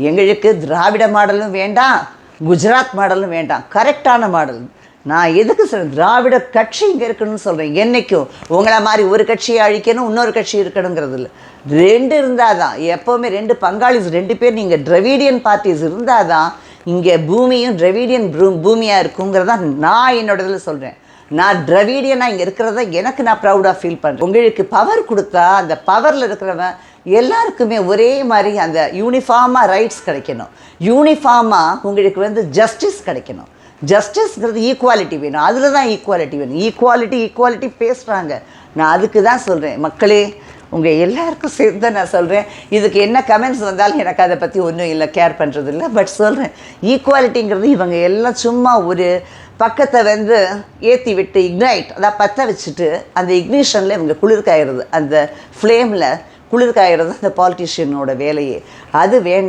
எங்களுக்கு திராவிட மாடலும் வேண்டாம், குஜராத் மாடலும் வேண்டாம், கரெக்டான மாடல். நான் எதுக்கு சொல்கிறேன், திராவிட கட்சி இங்கே இருக்கணும்னு சொல்கிறேன். என்றைக்கும் உங்களை மாதிரி ஒரு கட்சியை அழிக்கணும் இன்னொரு கட்சி இருக்கணுங்கிறது இல்லை. ரெண்டு இருந்தால் தான் எப்போவுமே, ரெண்டு பங்காளிஸ், ரெண்டு பேர் நீங்கள் திராவிடியன் பார்ட்டிஸ் இருந்தால் தான் இங்கே பூமியும் திராவிடியன் பூமியாக இருக்குங்கிறதான் நான் என்னோட இதில் சொல்கிறேன். நான் திராவிடியனாக இங்கே இருக்கிறத எனக்கு நான் ப்ரௌடாக ஃபீல் பண்ணுறேன். உங்களுக்கு பவர் கொடுத்தா அந்த பவரில் இருக்கிறவன் எல்லாருக்குமே ஒரே மாதிரி அந்த யூனிஃபார்மாக ரைட்ஸ் கிடைக்கணும், யூனிஃபார்மாக உங்களுக்கு ஜஸ்டிஸ் கிடைக்கணும். ஜஸ்டிஸ்ங்கிறது ஈக்குவாலிட்டி வேணும், அதில் தான் ஈக்குவாலிட்டி வேணும். ஈக்குவாலிட்டி பேசுகிறாங்க. நான் அதுக்கு தான் சொல்கிறேன், மக்களே உங்கள் எல்லாருக்கும் சேர்த்து தான் நான் சொல்கிறேன். இதுக்கு என்ன கமெண்ட்ஸ் வந்தாலும் எனக்கு அதை பற்றி ஒன்றும் இல்லை, கேர் பண்ணுறது இல்லை. பட் சொல்கிறேன், ஈக்குவாலிட்டிங்கிறது இவங்க எல்லாம் சும்மா ஒரு பக்கத்தை ஏற்றி விட்டு இக்னைட், அதான் பற்ற வச்சுட்டு அந்த இக்னிஷனில் இவங்க குளிர்காயிறது, அந்த ஃப்ளேமில் குளிர்காயிறது அந்த பாலிட்டிஷியனோட வேலையே. அது வேண்டாம்.